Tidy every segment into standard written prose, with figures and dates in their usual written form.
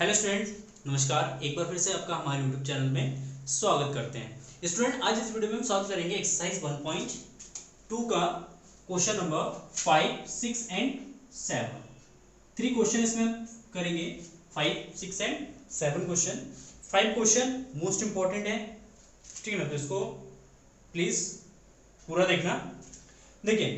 Hello student, नमस्कार। एक बार फिर से आपका हमारे यूट्यूब चैनल में स्वागत करते हैं। स्टूडेंट, आज इस वीडियो में हम सॉल्व करेंगे एक्सरसाइज 1.2 का क्वेश्चन नंबर 5, 6 एंड 7। 3 क्वेश्चन इसमें करेंगे, 5, 6 and 7 question. 5 question most important है, ठीक है ना, तो इसको प्लीज पूरा देखना। देखिए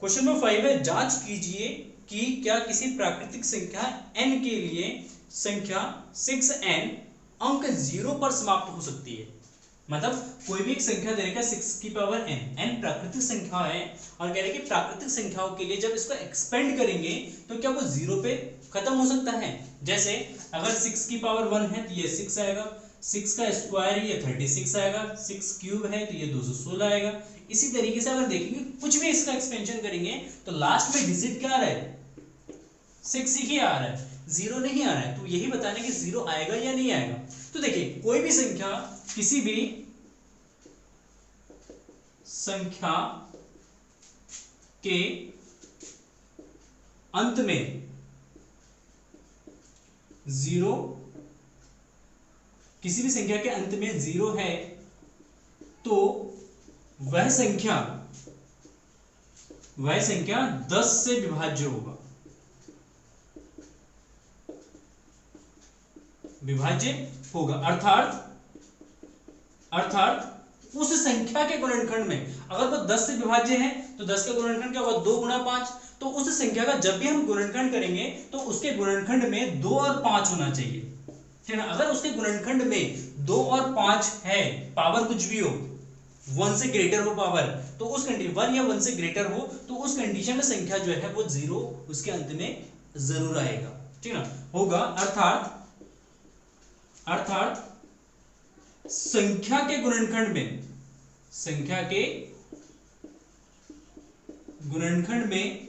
क्वेश्चन नंबर 5 है, जांच कीजिए कि क्या किसी प्राकृतिक संख्या n के लिए संख्या 6n अंक 0 पर समाप्त हो सकती है। मतलब कोई भी एक संख्या दे रखा है 6 की पावर n प्राकृतिक संख्या है और कह रहे कि प्राकृतिक संख्याओं के लिए जब इसको एक्सपेंड करेंगे तो क्या वो 0 पे खत्म हो सकता है। जैसे अगर 6 की पावर 1 है तो ये 6 आएगा, 6 का स्क्वायर ये 36 आएगा, 6 क्यूब है तो ये 216 आएगा। इसी तरीके से अगर देखेंगे कुछ भी इसका एक्सपेंशन करेंगे तो लास्ट में डिजिट क्या आ रहा है, 6 ही आ रहा है, 0 नहीं आ रहा है। तो यही बताना कि 0 आएगा या नहीं आएगा। तो देखिए कोई भी संख्या किसी भी संख्या के अंत में 0, किसी भी संख्या के अंत में 0 है तो वह संख्या 10 से विभाज्य होगा। अर्थात उस संख्या के गुणनखंड में अगर वो 10 से विभाज्य है तो 10 का गुणनखंड क्या होगा, 2 गुणा 5। तो उस संख्या का जब भी हम गुणनखंड करेंगे तो उसके गुणनखंड में 2 और 5 होना चाहिए, ठीक है ना। अगर उसके गुणनखंड में 2 और 5 है, पावर कुछ भी हो, 1 से ग्रेटर हो पावर, तो उस कंडीशन 1 या 1 से ग्रेटर हो तो उस कंडीशन में संख्या जो है वो 0 उसके अंत में जरूर आएगा, ठीक है ना, होगा। अर्थात संख्या के गुणनखंड में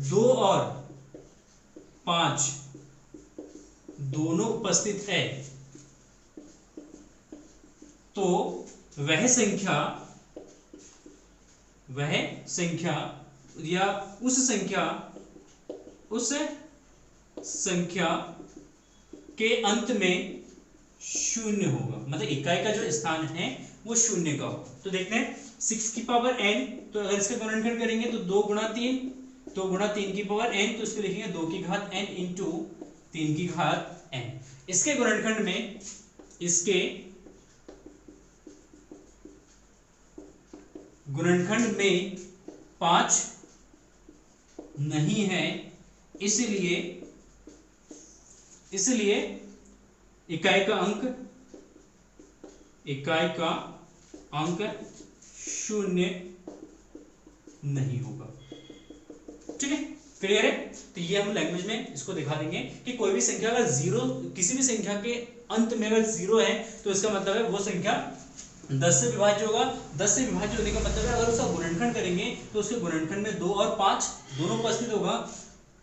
2 और 5 दोनों उपस्थित है तो वह संख्या या उस संख्या के अंत में 0 होगा। मतलब इकाई का जो स्थान है वो 0 का होगा। तो देखते हैं 6 की पावर n, तो अगर इसका गुणनखंड करेंगे तो 2 गुणा 3, 2 गुणा 3 की पावर n, तो इसको लिखेंगे 2 की घात n इंटू 3 की घात n। इसके गुणनखंड में 5 नहीं है, इसलिए इकाई का अंक 0 नहीं होगा, ठीक है, क्लियर है। तो ये हम लैंग्वेज में इसको दिखा देंगे कि कोई भी संख्या अगर 0, किसी भी संख्या के अंत में अगर 0 है तो इसका मतलब है वो संख्या 10 से विभाज्य होगा। 10 से विभाज्य होने का मतलब है अगर उसका गुणनखंड करेंगे तो उसके गुणनखंड में 2 और 5 दोनों उपस्थित होगा,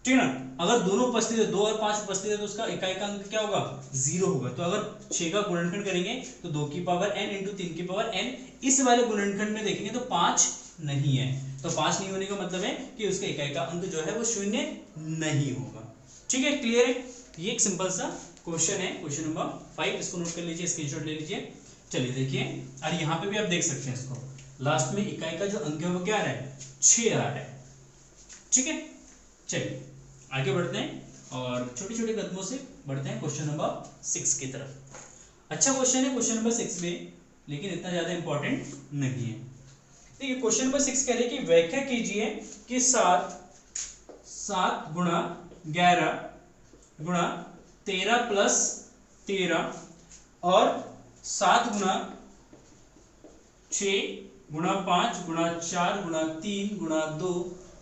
ठीक है ना। अगर दोनों उपस्थित है, 2 और 5 उपस्थित है, तो उसका इकाई का अंक क्या होगा, 0 होगा। तो अगर 6 का गुणनखंड करेंगे तो 2 की पावर n इंटू 3 की पावर n, इस वाले गुणनखंड में देखेंगे तो 5 नहीं है। तो 5 नहीं होने का मतलब है कि उसका इकाई का अंक जो है वो 0 नहीं होगा, ठीक है, क्लियर है। ये एक सिंपल सा क्वेश्चन है, क्वेश्चन नंबर 5। इसको नोट कर लीजिए, स्क्रीनशॉट ले लीजिए। चलिए देखिए, और यहाँ पे भी आप देख सकते हैं इसको, लास्ट में इकाई का जो अंक है वो क्या आ रहा है, 6 आ रहा है, ठीक है। चलिए आगे बढ़ते हैं और छोटे छोटे कदमों से बढ़ते हैं क्वेश्चन नंबर 6 की तरफ। अच्छा क्वेश्चन है क्वेश्चन नंबर 6 में, लेकिन इतना ज्यादा इंपॉर्टेंट नहीं है। देखिए क्वेश्चन नंबर 6 कह रहे कि व्याख्या कीजिए कि 7 गुणा 11 गुणा 13 प्लस 13 और 7 गुणा 6 गुणा 5 गुणा 4 गुणा 3 गुणा 2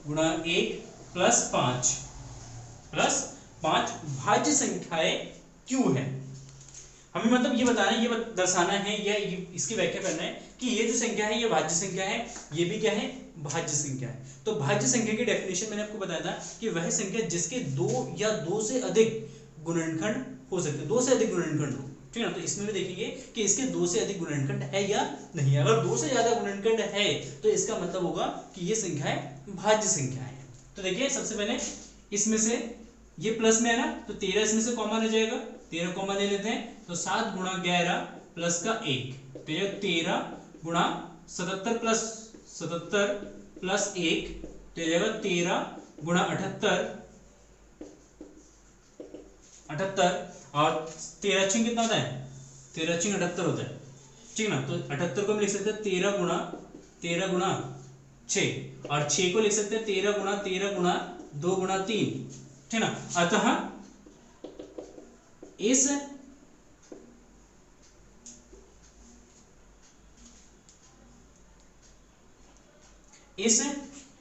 गुणा 1 प्लस 5 भाज्य संख्याएं क्यों है। हमें मतलब ये बताना है, ये दर्शाना है या इसकी व्याख्या करना है कि ये जो संख्या है ये भाज्य संख्या है, ये भी क्या है, भाज्य संख्या है। तो भाज्य संख्या की डेफिनेशन मैंने आपको बताया था कि वह संख्या जिसके 2 या 2 से अधिक गुणनखंड हो सकते हैं, 2 से अधिक गुणनखंड हो, ठीक है ना। तो इसमें भी देखेंगे कि इसके 2 से अधिक गुणनखंड है या नहीं है। अगर 2 से ज्यादा गुणनखंड है तो इसका मतलब होगा कि ये संख्याएं भाज्य संख्याएं हैं। तो देखिए सबसे पहले इसमें से ये प्लस में है ना, तो 13 इसमें से कॉमन हो जाएगा, 13 कॉमन ले लेते हैं, तो 7 गुणा 11 प्लस का 1, तो ये 13 गुणा 77 प्लस 1, तो ये जाएगा 13 गुणा 78 और 13 छिंग कितना होता है, 13 छिंग 78 होता है, ठीक ना। तो 78 को हम लिख सकते हैं 13 गुणा 6 और 6 को लिख सकते हैं 13 गुणा 2 गुणा 3, ठीक ना। अतः इस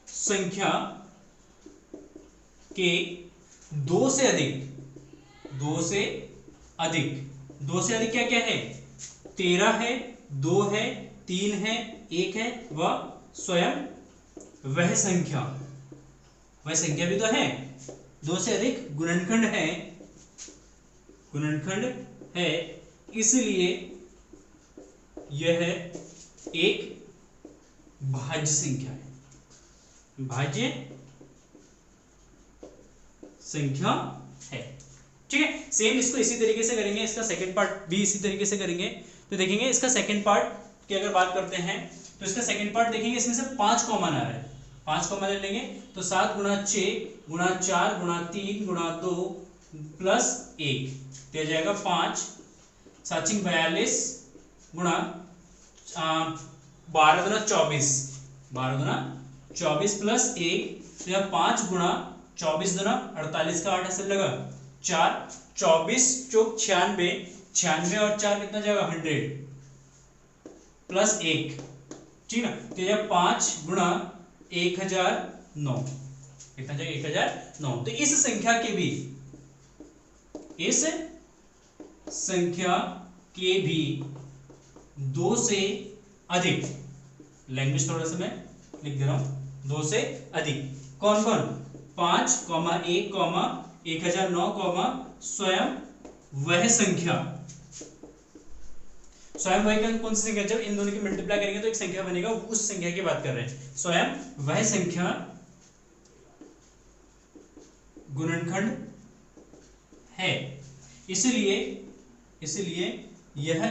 संख्या के दो से अधिक क्या क्या है, 13 है, 2 है, 3 है, 1 है, वह स्वयं वह संख्या भी तो है, 2 से अधिक गुणनखंड है, इसलिए यह एक भाज्य संख्या है, भाज्य संख्या है, ठीक है। सेम इसको इसी तरीके से करेंगे, इसका सेकंड पार्ट भी इसी तरीके से करेंगे। तो देखेंगे इसका सेकंड पार्ट की अगर बात करते हैं तो इसका सेकंड पार्ट देखेंगे, इसमें से 5 कॉमन आ रहा है, 5 कॉमन ले लेंगे, तो 7 गुणा 6 गुणा 4 गुणा 3 गुणा 2 प्लस 1, तो जाएगा 5, 7 42 गुणा 12 दुना 24 प्लस 1, तो यह 5 गुणा 24 दुना 48 का 8 ऐसे लगा 4, 24 चौक 96 और 4 कितना जाएगा 100 प्लस 1, ठीक ना। तो यह 5 गुणा 1009 कितना जाएगा 1009। तो इस संख्या के भी 2 से अधिक, लैंग्वेज थोड़ा सा मैं लिख दे रहा हूं, 2 से अधिक कौन 5, 1, 1009, स्वयं वह संख्या, कौन सी संख्या, जब इन दोनों की मल्टीप्लाई करेंगे तो एक संख्या बनेगा, उस संख्या की बात कर रहे हैं, स्वयं वह संख्या गुणनखंड है, इसलिए यह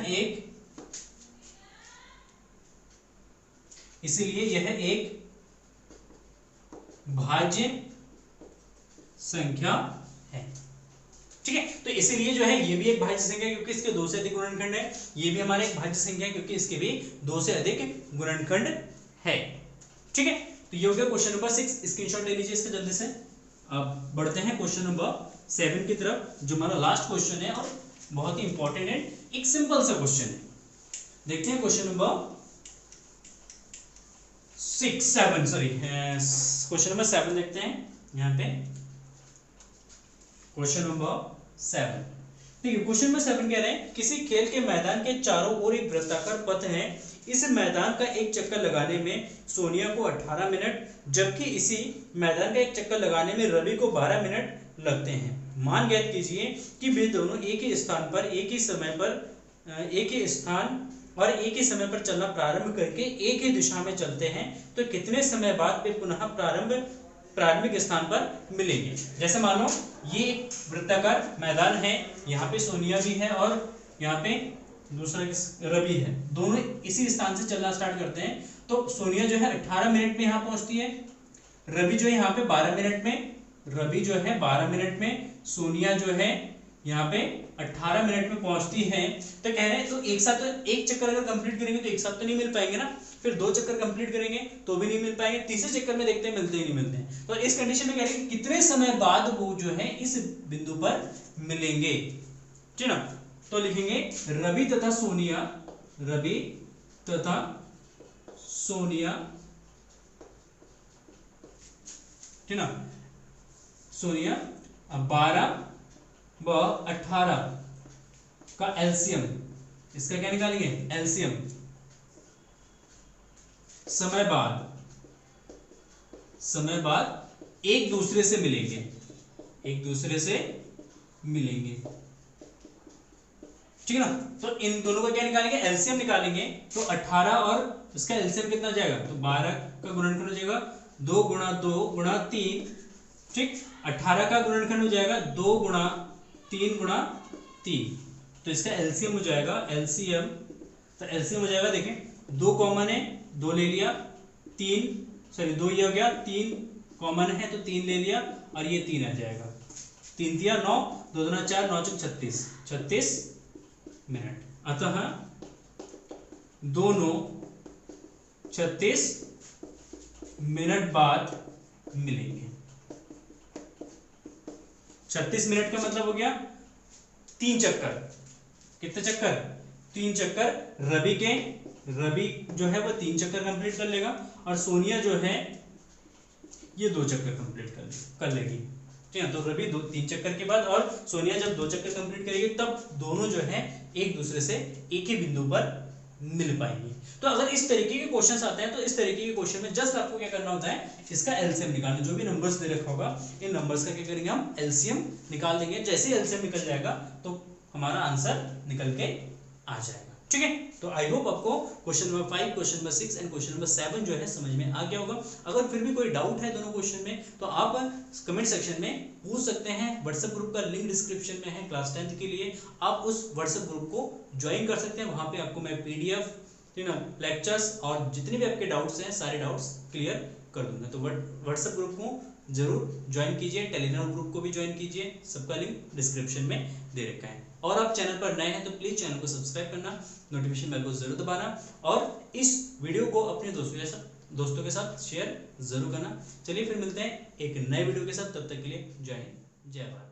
एक भाज्य संख्या है, ठीक है। तो इसीलिए जो है ये भी एक भाज्य संख्या क्योंकि इसके 2 से अधिक गुणनखंड है, ये भी हमारा एक भाज्य संख्या क्योंकि इसके भी 2 से अधिक गुणनखंड है, ठीक है। तो ये हो गया क्वेश्चन नंबर 6, स्क्रीनशॉट ले लीजिए इसका जल्दी से। अब बढ़ते हैं क्वेश्चन नंबर 7 की तरफ, जो हमारा लास्ट क्वेश्चन है और बहुत ही इंपॉर्टेंट है, एक सिंपल सा क्वेश्चन है। देखते हैं क्वेश्चन नंबर 7 देखते हैं यहाँ पे, क्वेश्चन नंबर 7, ठीक है। क्वेश्चन नंबर 7 कह रहे हैं किसी खेल के मैदान के चारों ओर एक वृत्ताकार पथ है, इस मैदान का एक चक्कर लगाने में सोनिया को 18 मिनट, जबकि इसी मैदान का एक चक्कर लगाने में रवि को 12 मिनट लगते हैं। मान ज्ञात कीजिए कि वे दोनों एक ही स्थान पर एक ही समय पर चलना प्रारंभ करके एक ही दिशा में चलते हैं, तो कितने समय बाद वे पुनः प्रारंभिक स्थान पर मिलेंगे। जैसे मान लो ये एक वृत्ताकार मैदान है, यहाँ पे सोनिया भी है और यहाँ पे दूसरा रवि है, दोनों इसी स्थान से चलना स्टार्ट करते हैं, तो सोनिया जो है 18 मिनट में यहाँ पहुंचती है, रवि जो है यहाँ पे 12 मिनट में, सोनिया जो है यहाँ पे 18 मिनट में पहुंचती है। तो कह रहे हैं तो एक साथ, तो एक चक्कर अगर कंप्लीट करेंगे तो एक साथ तो नहीं मिल पाएंगे ना, फिर 2 चक्कर कंप्लीट करेंगे तो भी नहीं मिल पाएंगे, तीसरे चक्कर में देखते हैं मिलते ही नहीं मिलते हैं। तो इस कंडीशन में कह रहे हैं कितने समय बाद वो जो है इस बिंदु पर मिलेंगे, ठीक ना। तो लिखेंगे रवि तथा सोनिया, ठीक ना, सोनिया 12 व 18 का एलसीएम, इसका क्या निकालेंगे एलसीएम, समय बाद एक दूसरे से मिलेंगे, ठीक है ना। तो इन दोनों का क्या निकालेंगे एलसीएम निकालेंगे, तो 18 और इसका एलसीएम कितना जाएगा, तो 12 का गुणनखंड हो जाएगा 2 गुणा 2 गुणा 3, ठीक। 18 का गुणनखंड हो जाएगा 2 गुणा 3 गुणा 3, तो इसका एलसीएम हो जाएगा, एलसीएम, तो एलसीएम हो जाएगा, देखें 2 कॉमन है 2 ले लिया, 2 ये हो गया, 3 कॉमन है तो 3 ले लिया और ये 3 आ जाएगा, 3 तिया 9, 2 दूना 4, 9 चौक 36 मिनट। अतः दोनों 36 मिनट बाद मिलेंगे। 36 मिनट का मतलब हो गया 3 चक्कर, कितने चक्कर, 3 चक्कर। रवि जो है वो 3 चक्कर कंप्लीट कर लेगा और सोनिया जो है ये 2 चक्कर कंप्लीट कर लेगी, ठीक है। तो रवि 3 चक्कर के बाद और सोनिया जब 2 चक्कर कंप्लीट करेगी तब दोनों जो है एक दूसरे से एक ही बिंदु पर मिल पाएंगे। तो अगर इस तरीके के क्वेश्चंस आते हैं तो इस तरीके के क्वेश्चन में जस्ट आपको क्या करना होता है, इसका एलसीएम निकालना। जो भी नंबर्स दे रखा होगा इन नंबर्स का क्या करेंगे, हम एलसीएम निकाल देंगे। जैसे ही एलसीएम निकल जाएगा तो हमारा आंसर निकल के आ जाएगा, ठीक है। तो आई होप आपको question number 5, question number 6 and question number 7 जो है समझ में आ गया होगा। अगर फिर भी कोई डाउट है दोनों क्वेश्चन में तो आप कमेंट सेक्शन में पूछ सकते हैं। व्हाट्सएप ग्रुप का लिंक डिस्क्रिप्शन में है क्लास 10th के लिए, आप उस व्हाट्सएप ग्रुप को ज्वाइन कर सकते हैं। वहां पे आपको मैं पीडीएफ, ठीक है, लेक्चर्स और जितने भी आपके डाउट्स हैं सारे डाउट्स क्लियर कर दूंगा। तो व्हाट्सएप ग्रुप को जरूर ज्वाइन कीजिए, टेलीग्राम ग्रुप को भी ज्वाइन कीजिए, सबका लिंक डिस्क्रिप्शन में दे रखा है। और आप चैनल पर नए हैं तो प्लीज चैनल को सब्सक्राइब करना, नोटिफिकेशन बेल को जरूर दबाना और इस वीडियो को अपने दोस्तों के साथ शेयर जरूर करना। चलिए फिर मिलते हैं एक नए वीडियो के साथ, तब तक के लिए जय हिंद, जय भारत।